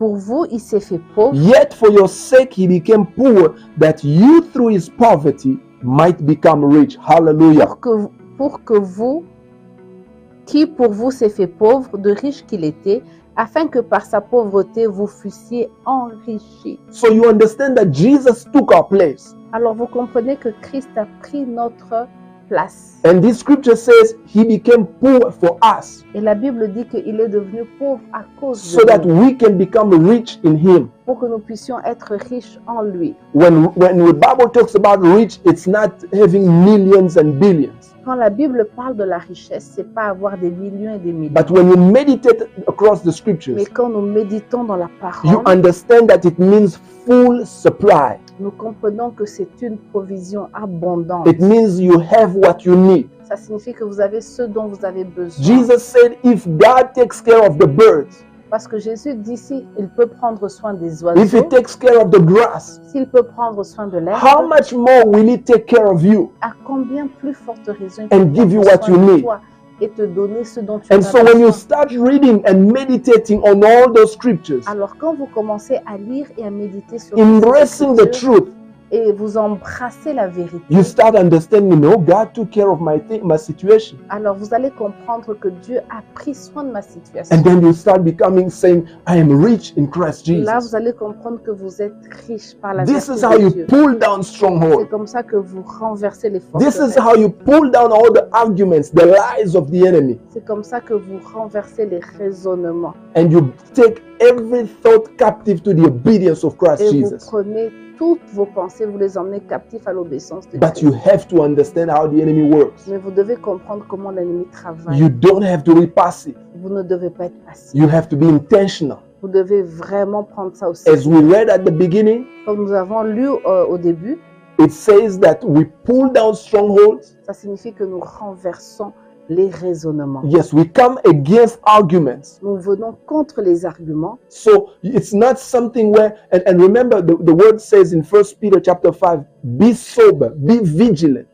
Pour vous, il s'est fait pauvre, yet for your sake he became poor, that you through his poverty might become rich. Hallelujah. pour que vous, qui pour vous s'est fait pauvre, de riche qu'il était, afin que par sa pauvreté vous fussiez enrichis. So you understand that Jesus took our place. Alors vous comprenez que Christ a pris notre place. And this scripture says he became poor for us, Et la Bible dit qu'il est devenu pauvre à cause so de that nous, we can become rich in him. pour que nous puissions être riches en lui. When the Bible talks about rich, it's not having millions and billions. Quand la Bible parle de la richesse, c'est pas avoir des millions et des millions. But when you meditate across the scriptures, Mais quand nous méditons dans la you parole, understand that it means full supply. nous comprenons que c'est une provision abondante. It means you have what you need. Ça signifie que vous avez ce dont vous avez besoin. Jesus said, if God takes care of the birds, Parce que Jésus dit si il peut prendre soin des if He oiseaux, takes care of the grass, s'il peut prendre soin de how l'herbe, much more will He take care of you? à combien plus forte raison il And peut give you prendre what soin you de need. toi et te donner ce dont tu And as so when you besoin. start reading and meditating on all those scriptures, Alors quand vous commencez à lire et à méditer sur ces embracing the Écritures truth, et vous embrassez la vérité, you start understanding, no, God took care of my situation. alors vous allez comprendre que Dieu a pris soin de ma situation. And then you start becoming saying, I am rich in Christ Là, Jesus. vous allez comprendre que vous êtes riche par la This vertu is how de you Dieu. pull down C'est strongholds. comme ça que vous renversez les This is forteresses. how you pull down all the arguments, the lies of the enemy. C'est comme ça que vous renversez les raisonnements. And you take every thought captive to the obedience of Christ Et vous Jesus. prenez toutes vos pensées, vous les emmenez captifs à l'obéissance de But Christ. you have to understand how the enemy works. Mais vous devez comprendre comment l'ennemi travaille. You don't have to be passive. Vous ne devez pas être passif. You have to be intentional. Vous devez vraiment prendre ça aussi. As we read at the beginning, Comme nous avons lu au début, it says that we pull down strongholds. ça signifie que nous renversons les raisonnements. Yes, we come against arguments. Nous venons contre les arguments. So it's not something where, and remember the word says in 1 Peter chapter 5, be sober, be vigilant.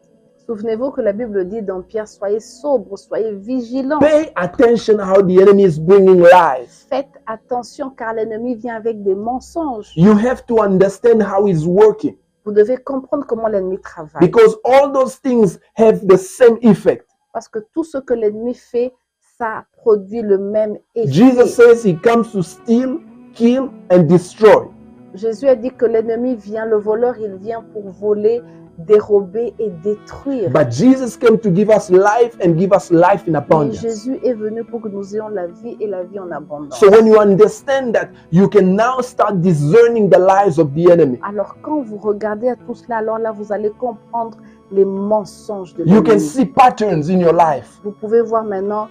Souvenez-vous que la Bible dit dans Pierre, soyez sobres, soyez vigilants. Pay attention how the enemy is bringing lies. Faites attention car l'ennemi vient avec des mensonges. You have to understand how he's working Vous devez comprendre comment l'ennemi travaille. because all those things have the same effect. Parce que tout ce que l'ennemi fait, ça produit le même Jesus effet. says he comes to steal, kill, and destroy. Jésus a dit que l'ennemi vient, le voleur, il vient pour voler, dérober et détruire. But Jesus came to give us life and give us life in Mais abundance. Jésus est venu pour que nous ayons la vie et la vie en abondance. So when you understand that, you can now start discerning the lies of the enemy. Alors quand vous regardez à tout cela, alors là, vous allez comprendre les mensonges de You can l'ennemi. see patterns in your life. Vous pouvez voir maintenant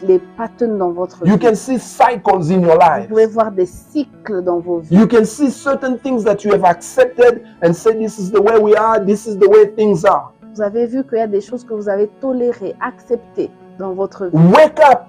les patterns dans votre You vie. can see cycles in your Vous pouvez life. voir des cycles dans vos vies. You can see certain things that you have accepted and say, this is the way we are, this is the way things are. Vous avez vu qu'il y a des choses que vous avez tolérées, acceptées dans votre vie. Wake up.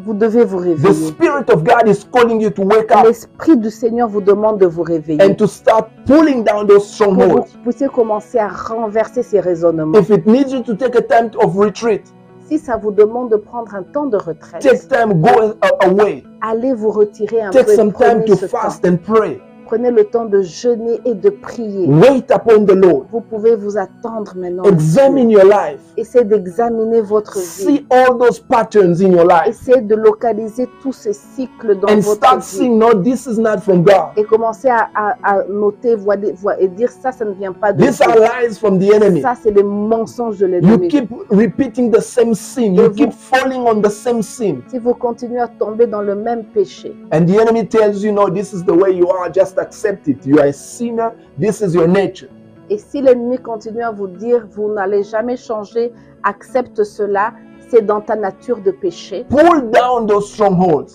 Vous devez vous The réveiller. Spirit of God is calling you to wake up L'Esprit du Seigneur vous demande de vous réveiller. and to start pulling down those Pour que vous strongholds. puissiez commencer à renverser ces raisonnements. If it needs you to take a time of retreat, Si ça vous demande de prendre un temps de retraite, take time, go away. allez vous retirer un Take peu et some time prenez to ce temps. fast and pray. Prenez le temps de jeûner et de prier. Wait upon the Lord. Vous pouvez vous attendre maintenant. Examine your life. Essayez d'examiner votre vie. See all those patterns in your life Essayez de localiser tous ces cycles dans and votre start vie. seeing, no, this is not from God. Et commencez à noter et dire ça ne vient pas de These are Dieu. lies from the enemy. Ça, c'est les mensonges de You l'ennemi. keep repeating the same sin. You keep falling on the same sin. Si vous continuez à tomber dans le même péché, And the enemy tells you, no, this is the way you are. Just accept it. You are a sinner. This is your nature. et si l'ennemi continue à vous dire, vous n'allez jamais changer, accepte cela, c'est dans ta nature de péché, Pull down those strongholds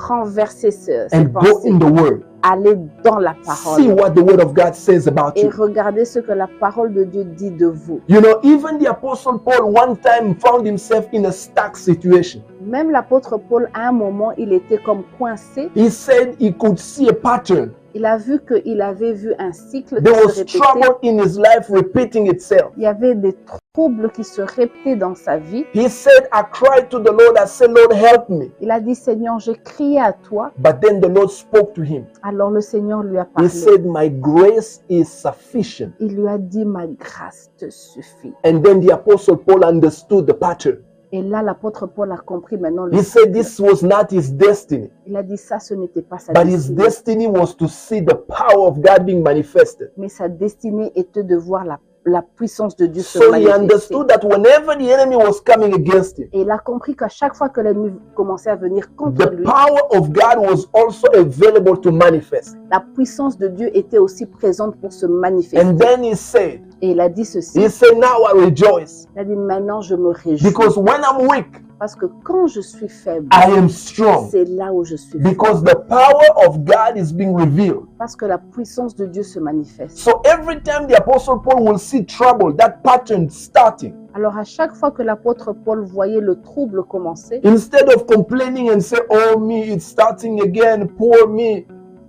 renversez ces and go pensées. in the Word. Allez dans la See parole what the Word of God says about et you. regardez ce que la parole de Dieu dit de vous. You know, even the Apostle Paul one time found himself in a stuck situation. Même l'apôtre Paul, à un moment, il était comme coincé. He said he could see a pattern. Il a vu qu'il avait vu un cycle qui There se was répétait. trouble in his life repeating itself. Il y avait des troubles qui se répétaient dans sa vie. He said, I cried to the Lord. I said, Lord, help me. Il a dit, Seigneur, j'ai crié à toi. But then the Lord spoke to him. Alors le Seigneur lui a He parlé. said, my grace is sufficient. Il lui a dit, ma grâce te suffit. And then the Apostle Paul understood the pattern. Et là, l'apôtre Paul a compris maintenant le He said cycle. this was not his destiny, Il a dit, ça, ce n'était pas sa but his destinée. destiny was to see the power of God being manifested. Mais sa destinée était de voir la la puissance de Dieu se So he manifestait. understood that whenever the enemy was coming against him, Et il a compris qu'à chaque fois que l'ennemi commençait à venir contre the lui, power of God was also available to manifest. la puissance de Dieu était aussi présente pour se manifester. And then he said, Et il a dit ceci, now I rejoice il a dit maintenant je me réjouis. because when I'm weak, Parce que quand je suis faible, I am strong. c'est là où je suis Because fort. the power of God is being revealed. Parce que la puissance de Dieu se manifeste. So every time the Apostle Paul will see trouble, that pattern starting, Alors à chaque fois que l'apôtre Paul voyait le trouble commencer, instead of complaining and say, oh me, it's starting again, poor me,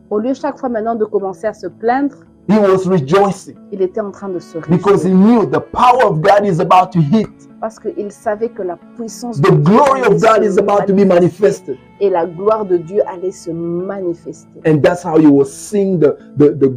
au lieu chaque fois maintenant de commencer à se plaindre, he was rejoicing il était en train de se because he réjouir. knew the power of God is about to hit. Parce qu'il savait que la puissance The de Dieu glory of allait God se is about to be manifester. manifested. Et la gloire de Dieu allait se manifester. And that's how he was seeing the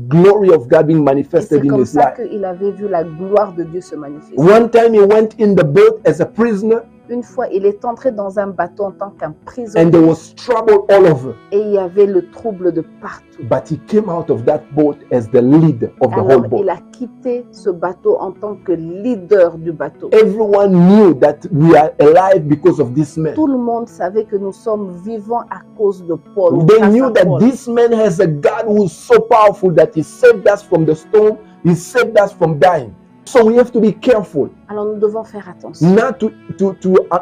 glory of God being Et manifested c'est in comme his ça life. qu'il avait vu la gloire de Dieu se manifester. One time he went in the boat as a prisoner Une fois, il est entré dans un bateau en tant qu'un and prisonnier there was trouble all over. et il y avait le trouble de partout. But he came out of that boat as the leader of the whole Alors, boat. il a quitté ce bateau en tant que leader du bateau. Everyone knew that we are alive because of this man. Tout le monde savait que nous sommes vivants à cause de Paul. They grâce knew à that Paul. this man has a God who is so powerful that he saved us from the storm, he saved us from dying. So we have to be careful Alors, nous devons faire attention. not to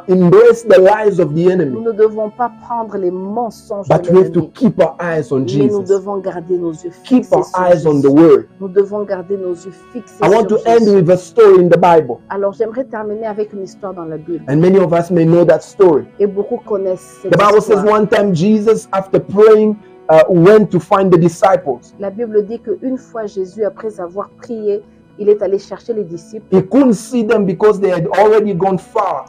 embrace the lies of the Nous enemy, ne devons pas prendre les mensonges but de we have to l'ennemi. keep our eyes on Mais nous Jesus. devons garder nos yeux Keep fixés our sur eyes on the Jésus. word. Nous devons garder nos yeux fixés I want sur to end Jésus. with a story in the Bible. Alors, j'aimerais terminer avec une histoire dans la Bible. And many of us may know that story. Et beaucoup connaissent cette The Bible says histoire. one time Jesus, after praying, went to find the disciples. La Bible dit qu'une fois Jésus, après avoir prié, il est allé chercher les disciples. He couldn't see them because they had already gone far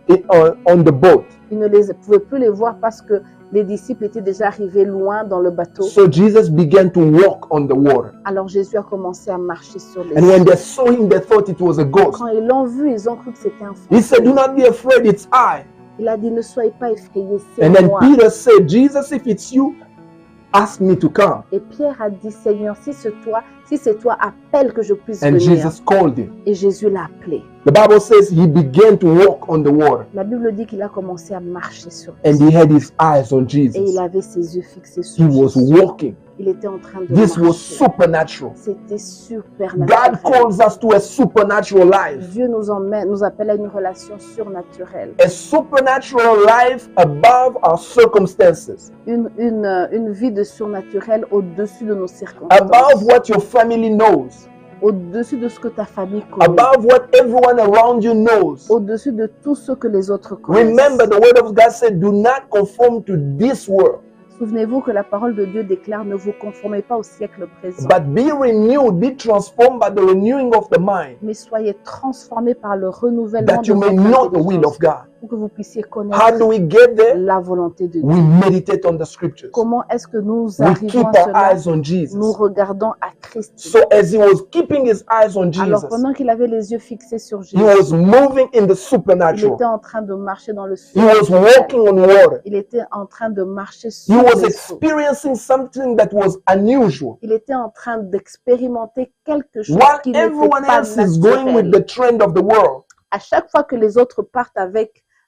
Il on the boat. ne pouvait plus les voir parce que les disciples étaient déjà arrivés loin dans le bateau. So Jesus began to walk on the water. Alors Jésus a commencé à marcher sur les And when eaux. they saw him, they thought it was a ghost. Quand ils l'ont vu, ils ont cru que c'était un He said, do fantôme. not be afraid, it's I. Il a dit, ne soyez pas effrayés, c'est And then moi. Peter said, Jesus, if it's you, ask me to come. Et Pierre a dit, Seigneur, si c'est toi, appelle que je puisse And venir. Jesus called him. Et Jésus l'a appelé. The Bible says he began to walk on the water. La Bible dit qu'il a commencé à marcher sur And les eaux. he had his eyes on Et il Jesus. avait ses yeux fixés He sur was Jésus. walking. Il était en train de This was marcher. supernatural. C'était God supernaturel. calls us to a supernatural life. Dieu nous appelle à une relation surnaturelle. A supernatural life above our circumstances, Une vie de surnaturel au-dessus de nos circonstances. above what your family knows, Au-dessus de ce que ta famille connaît. above what everyone around you knows. Au-dessus de tout ce que les autres connaissent. Remember, the word of God said, do not conform to this world, Souvenez-vous que la parole de Dieu déclare, ne vous conformez pas au siècle présent, but be renewed, be transformed by the renewing of the mind, mais soyez transformés par le renouvellement that de you may votre know the will intelligence, of God. pour que vous puissiez How connaître do we get there? la volonté de Dieu. We meditate on the scriptures. Comment est-ce que nous We keep arrivons à our cela? eyes on Nous Jesus. regardons à Christ. So as he was keeping his eyes on Alors Jesus, pendant qu'il avait les yeux fixés sur he Jésus, was moving in the il supernatural. était en train de marcher dans le He was surnaturel. walking on water. Il était en train de marcher He sur was les eaux. experiencing something that was unusual. Il était en train d'expérimenter quelque chose While qui n'était everyone pas else is going with naturel. the trend of the world, À chaque fois que les autres partent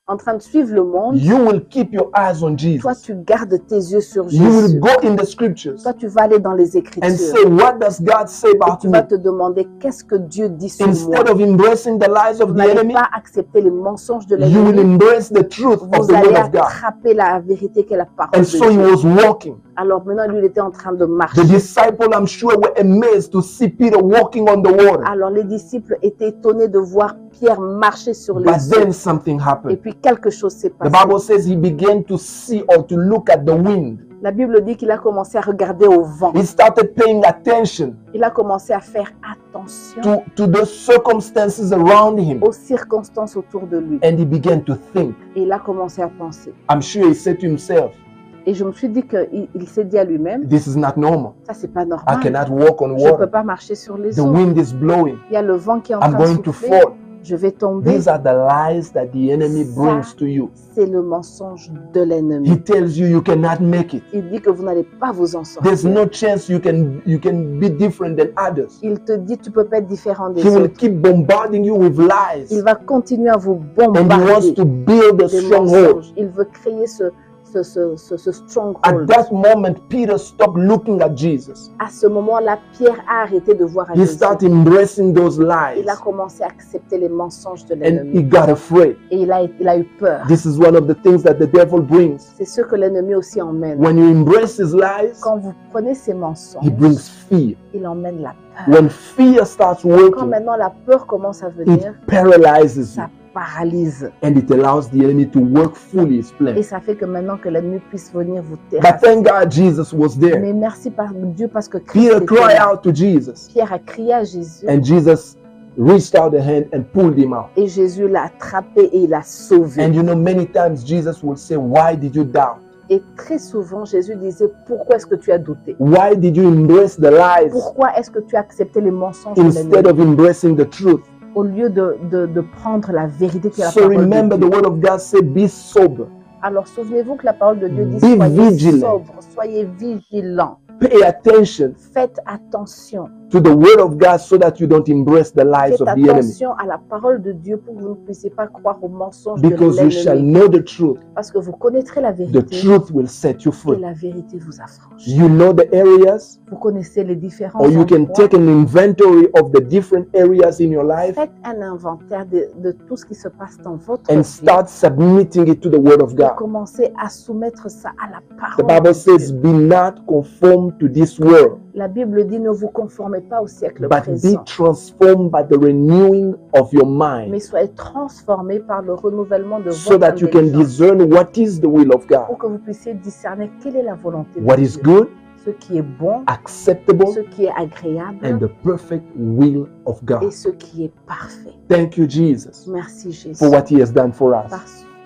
en train de suivre le monde, you will keep your eyes on toi Jesus. tu gardes tes yeux sur You will Jésus. go in the scriptures Toi tu vas aller dans les and Écritures. say, what does God say Et about tu me? vas te demander qu'est-ce que Dieu dit sur moi. Instead of embracing the lies of Vous the n'allez enemy, pas accepter les mensonges de you will l'ennemi. embrace the truth of Vous the allez word of God. attraper la vérité qu'est la parole And de so he Dieu. was walking. Alors maintenant, lui, il était en train de marcher. The disciples, I'm sure, were amazed to see Peter walking on the water. Alors les disciples étaient étonnés de voir Pierre marcher sur les But eaux. then something Et happened. puis quelque chose s'est The passé. Bible says he began to see or to look at the wind. La Bible dit qu'il a commencé à regarder au vent. He started paying attention Il a commencé à faire attention to the circumstances around him. aux circonstances autour de lui. And he began to think. Et il a commencé à penser. I'm sure he said to himself, Et je me suis dit qu'il s'est dit à lui-même, this is not normal. ça c'est pas I normal. cannot walk on Je ne peux water. pas marcher sur les The eaux. wind is blowing. Il y a le vent qui est en I'm train de going to souffler. fall. je vais tomber. These are the lies that the enemy brings to you. C'est le mensonge de He l'ennemi. tells you cannot make it. Il dit que vous n'allez pas vous en There's sortir. no chance you can be different than others. Il te dit tu peux pas être différent des He will autres. keep bombarding you with Il lies. va continuer à vous And he wants bombarder to build a des stronghold. mensonges. Il veut créer ce At stronghold. that moment, Peter stopped looking at Jesus. À ce moment-là, Pierre a arrêté de voir à He Jésus. started embracing those lies. Il a commencé à accepter les mensonges de And he l'ennemi. got afraid. Et il a eu peur. This is one of the things that the devil brings. C'est ce que l'ennemi aussi emmène. When you embrace his lies, Quand vous prenez ces mensonges, he brings fear. il emmène la peur. When fear starts Quand working, maintenant la peur commence à it venir, paralyzes you. ça paralyse. And it allows the enemy to work fully his plan. Et ça fait que maintenant que l'ennemi puisse venir vous But terrasser. thank God Jesus was there. Mais merci par Dieu parce que Christ Peter était cried là. out to Jesus. Pierre a crié à Jésus And Jesus reached out a hand and pulled him out. et Jésus l'a attrapé et il l'a sauvé. And you know, many times Jesus will say, why did you doubt? Et très souvent, Jésus disait, pourquoi est-ce que tu as douté? Why did you embrace the lies Pourquoi est-ce que tu as accepté les mensonges de instead l'ennemi of embracing the truth? au lieu de prendre la vérité qui est la So parole de remember, the Dieu? word of God said, be sober, Alors souvenez-vous que la parole de Dieu dit, Be soyez vigilant. sobres, soyez vigilants, pay attention faites attention. to the word of God so that you don't embrace the lies Faites of the enemy. attention à la parole de Dieu pour que vous ne puissiez pas croire aux mensonges de Because you shall l'ennemi. know the truth. Parce que vous connaîtrez la The vérité truth will set you et free. la vérité vous affranchit. You know the areas, Vous connaissez les différents or you can endroits. take an inventory of the different areas in your life Faites un inventaire de tout ce qui se passe dans votre and vie start submitting it to the word of et God. commencez à soumettre ça à la The parole Bible de says, Dieu. be not conformed to this world, La Bible dit ne vous conformez pas au siècle but be présent, transformed by the renewing of your mais mind, soyez transformés par le renouvellement de so votre that you can intelligence discern what is the will of God, pour que vous puissiez discerner quelle est la volonté de what is Dieu, good, ce qui est bon, acceptable, ce qui est agréable and the perfect will of et God. ce qui est parfait. Thank you, Jesus, Merci Jésus for what He has done for us. par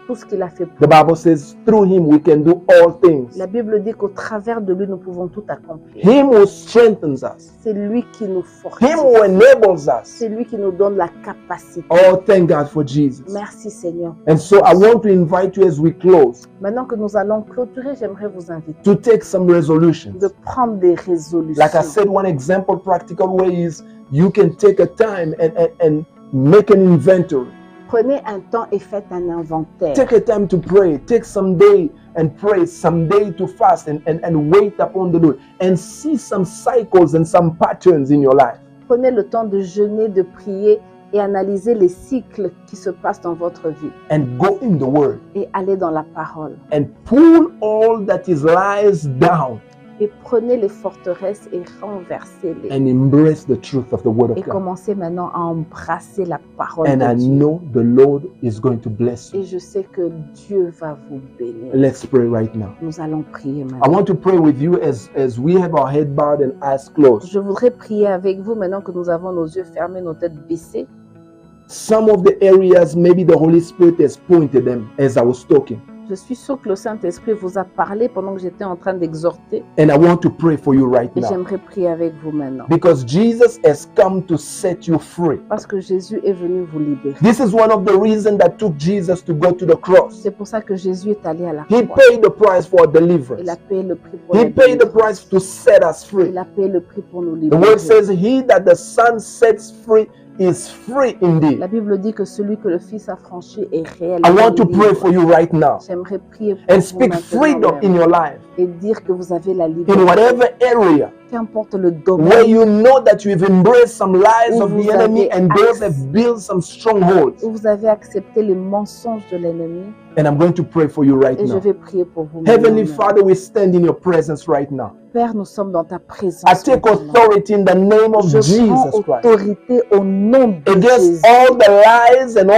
tout ce qu'il a fait pour The Bible says, through Him we can do all things. nous. La Bible dit qu'au travers de lui, nous pouvons tout accomplir. Him who strengthens us, C'est lui qui nous fortifie. Him who enables us. C'est lui qui nous donne la capacité. Oh, thank God for Jesus. Merci Seigneur. And so I want to invite you as we close Maintenant que nous allons clôturer, j'aimerais vous inviter to take some resolutions. de prendre des résolutions. Like I said, one example, practical way is you can take a time and make an inventory. Prenez un temps et faites un inventaire. Take a time to pray. Take some day and pray, some day to fast and wait upon the Lord and see some cycles and some patterns in your life. Prenez le temps de jeûner, de prier et analyser les cycles qui se passent dans votre vie. And go in the Word Et allez dans la parole. and pull all that is lies down Et prenez les forteresses et renversez-les. and embrace the truth of the Word Et of God. commencez maintenant à embrasser la parole And de I Dieu. know the Lord is going to bless you. Et je sais que Dieu va vous bénir. Let's pray right now. Nous allons prier I maintenant. want to pray with you as we have our head bowed and eyes closed. Je voudrais prier avec vous maintenant que nous avons nos yeux fermés, nos têtes baissées. Some of the areas, maybe the Holy Spirit has pointed them as I was talking. Je suis sûre que le Saint-Esprit vous a parlé pendant que j'étais en train d'exhorter. And I want to pray for you right Et now. j'aimerais prier avec vous maintenant. Because Jesus has come to set you free. Parce que Jésus est venu vous libérer. This is one of the reasons that took Jesus to go to the cross. C'est pour ça que Jésus est allé à la He croix. paid the price for Il deliverance. a payé le prix pour He la paid the délivrance. price to set us free. Il a payé le prix pour nous The libérer. word says, he that the Son sets free is free indeed. La Bible dit que celui que le Fils a franchi est réel. I want to pray for you right now J'aimerais prier pour and vous speak maintenant freedom in même your life et dire que vous avez la in liberté. whatever area Qu'importe le where domaine you know that you've embraced some lies Où of vous the enemy avez and those have built some strongholds. où vous avez accepté les mensonges de l'ennemi. And I'm going to pray for you right Et je now. vais prier pour vous. Heavenly maintenant. Father, we stand in your presence right now. Père, nous sommes dans ta présence. I take maintenant. authority in the name of Je prends Jesus Christ autorité au nom de against Jésus. all the lies and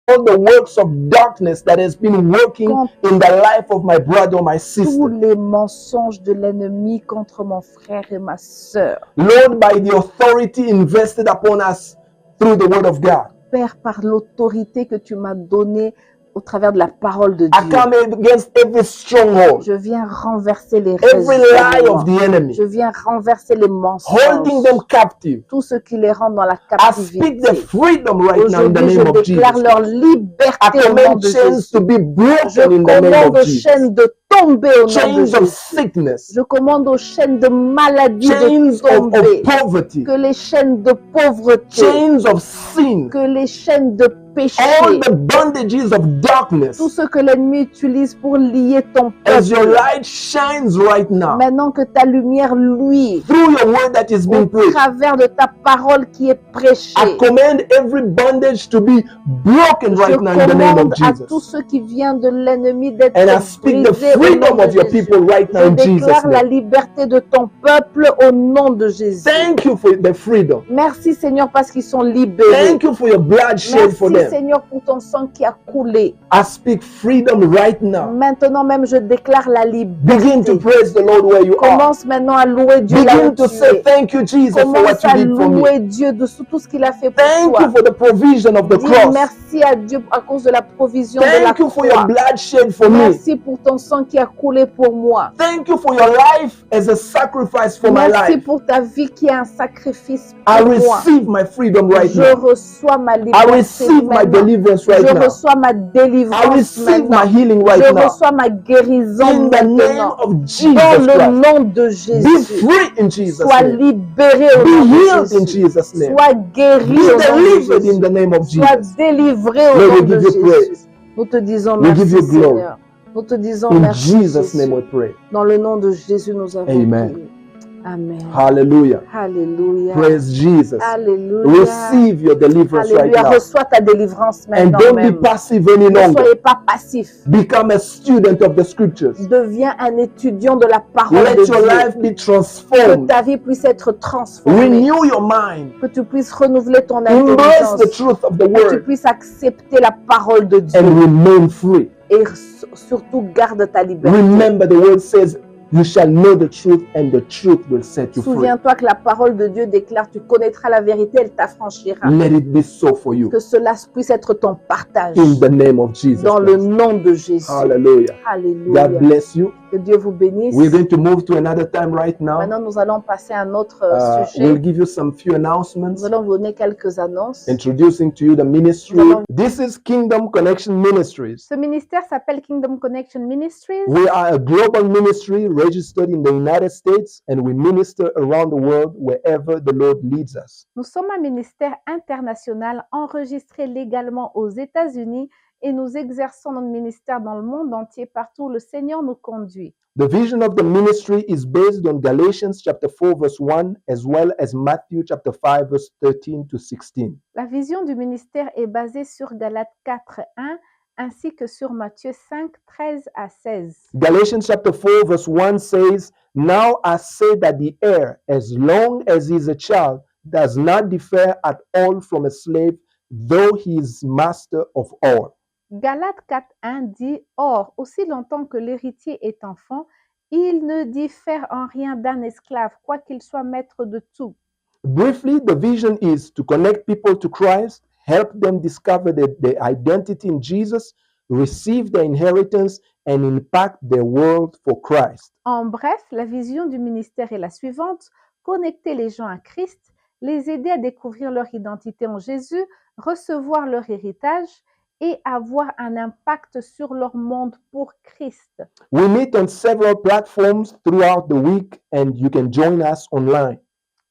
all the works of darkness that has been working Contre in the life of my brother or my tous sister. les mensonges de l'ennemi contre mon frère et ma sœur. Lord, by the authority invested upon us through the word of God, Père, par l'autorité que tu m'as donnée au travers de la parole de I Dieu. come against every stronghold, Je viens renverser les every lie raisonnements. of the enemy, Je viens renverser les holding them mensonges, captive. tout ce qui les rend dans la I speak the captivité. freedom right now in the Aujourd'hui, je name of déclare Jesus. leur I liberté au nom command de chains Jésus. to be Je broken in the name commande of aux Jesus. chaînes de tomber au nom de Chains of Jésus. sickness, Je commande aux chaînes de maladie chains de of tomber. poverty, Que les chaînes de pauvreté, chains of sin, que les chaînes de all péché, the bondages of tout darkness, ce que l'ennemi utilise pour lier ton as your peuple. light shines right now, Maintenant que ta lumière luit through your word that is au being preached, travers de ta parole qui est I prêchée. command every bondage to be broken Je right now in the name commande of à tout Jesus. ce qui vient de l'ennemi d'être And I speak the brisé au nom freedom de of your Jésus. people right now Je in Jesus' déclare la name. liberté de ton peuple au nom de Jésus. Thank you for the freedom. Merci Seigneur parce qu'ils sont libérés. Thank you for your blood shed for Merci them. Seigneur pour ton sang qui a coulé. I speak freedom right now. Maintenant même je déclare la Begin to liberté. praise the Lord where you are. Commence maintenant à louer Dieu là où Begin to tu say es. thank you, Jesus, for what Commence you à did for me. louer Dieu de tout ce qu'il a fait pour Thank toi. you for the provision of the Dis cross. merci à Dieu à cause de la provision de la Thank you for your croix. blood shed for me. Merci pour ton sang qui a coulé pour moi. Thank you for your life as a sacrifice for my Merci life. pour ta vie qui est un sacrifice I pour moi. receive my freedom right Je now. reçois ma I liberté receive my maintenant. deliverance right Je now. reçois ma I délivrance receive my maintenant. healing right Je now. reçois ma guérison In the name maintenant. of Dans Jesus le Christ. nom de Be Jésus. free in Jesus' Sois name. libéré au Be nom de healed in Jésus. Jesus' name. Sois guéri Be au nom de delivered in Jésus. the name of Sois Jesus. délivré au Lord, we nom de give you Jésus. praise. Nous te disons We give merci you glory. Seigneur. Nous te disons In merci Jesus' name Jésus. we pray. Dans le nom de Jésus nous avons Amen. prié. Amen. Hallelujah. Alléluia. Praise Jesus. Alléluia. Receive your deliverance right Alléluia. now. Reçois ta délivrance And maintenant don't be même. passive any Ne longer. soyez pas passif. Become a student of the scriptures. Deviens un étudiant de la parole de Let your Dieu. life be Que transformed. ta vie puisse être transformée. Renew your mind. Que tu puisses renouveler ton Embrace the intelligence. truth of the Que tu word puisses accepter la parole de Dieu. and remain free. Et surtout garde ta liberté. Remember, the word says, you shall know the truth and the truth will set you free. Souviens-toi que la parole de Dieu déclare, tu connaîtras la vérité, elle t'affranchira. Let it be so for you. Que cela puisse être ton partage. In the name of Jesus Dans le Christ. nom de Jésus. Hallelujah. Alléluia. God bless you. Que Dieu vous bénisse. We're going to move to another time right now. Maintenant, nous allons passer à un autre We'll sujet. give you some few announcements. Nous allons vous donner quelques annonces. Introducing to you the ministry. Nous allons- This is Kingdom Connection Ministries. Ce ministère s'appelle Kingdom Connection Ministries. We are a global ministry registered in the United States and we minister around the world wherever the Lord leads us. Nous sommes un ministère international enregistré légalement aux États-Unis et nous exerçons notre ministère dans le monde entier partout où le Seigneur nous conduit. The vision of the ministry is based on Galatians chapter 4 verse 1 as well as Matthew chapter 5 verse 13 to 16. La vision du ministère est basée sur Galates 4:1 ainsi que sur Matthieu 5, 13 à 16. Galatians chapter 4 verse 1 says, "Now I say that the heir, as long as he is a child, does not differ at all from a slave, though he is master of all." Galates 4:1 dit « Or, aussi longtemps que l'héritier est enfant, il ne diffère en rien d'un esclave, quoiqu'il soit maître de tout. » Briefly, the vision is to connect people to Christ, help them discover their identity in Jesus, receive their inheritance, and impact their world for Christ. En bref, la vision du ministère est la suivante, connecter les gens à Christ, les aider à découvrir leur identité en Jésus, recevoir leur héritage et avoir un impact sur leur monde pour Christ. We meet on several platforms throughout the week, and you can join us online.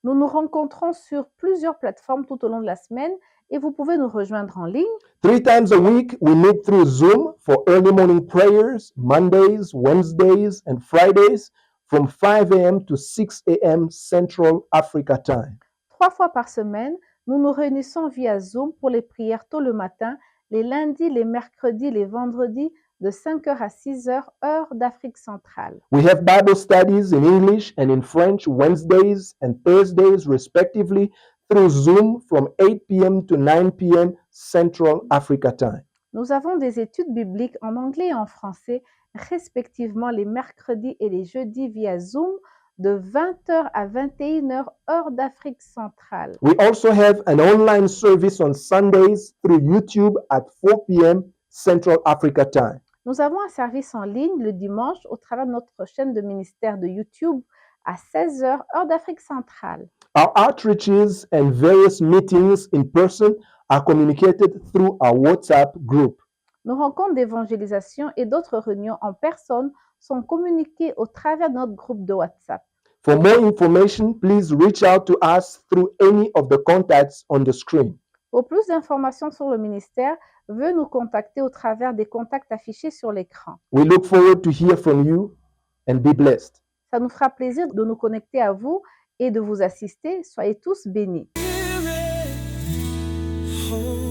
Nous nous rencontrons sur plusieurs plateformes tout au long de la semaine et vous pouvez nous rejoindre en ligne. 3 times a week, we meet through Zoom for early morning prayers, Mondays, Wednesdays, and Fridays from 5 a.m. to 6 a.m. Central Africa time. 3 fois par semaine, nous nous réunissons via Zoom pour les prières tôt le matin, les lundis, les mercredis, les vendredis, de 5h à 6h, heure d'Afrique centrale. We have Bible studies in English and in French Wednesdays and Thursdays, respectively, through Zoom from 8 p.m. to 9 p.m. Central Africa time. Nous avons des études bibliques en anglais et en français, respectivement les mercredis et les jeudis via Zoom, de 20h à 21h, heure d'Afrique centrale. We also have an online service on Sundays through YouTube at 4 p.m. Central Africa time. Nous avons un service en ligne le dimanche au travers de notre chaîne de ministère de YouTube à 16h, heure d'Afrique centrale. Our outreaches and various meetings in person are communicated through our WhatsApp group. Nos rencontres d'évangélisation et d'autres réunions en personne sont communiquées au travers de notre groupe de WhatsApp. For more information, please reach out to us through any of the contacts on the screen. Pour plus d'informations sur le ministère, veuillez nous contacter au travers des contacts affichés sur l'écran. We look forward to hear from you and be blessed. Ça nous fera plaisir de nous connecter à vous et de vous assister. Soyez tous bénis. Spirit,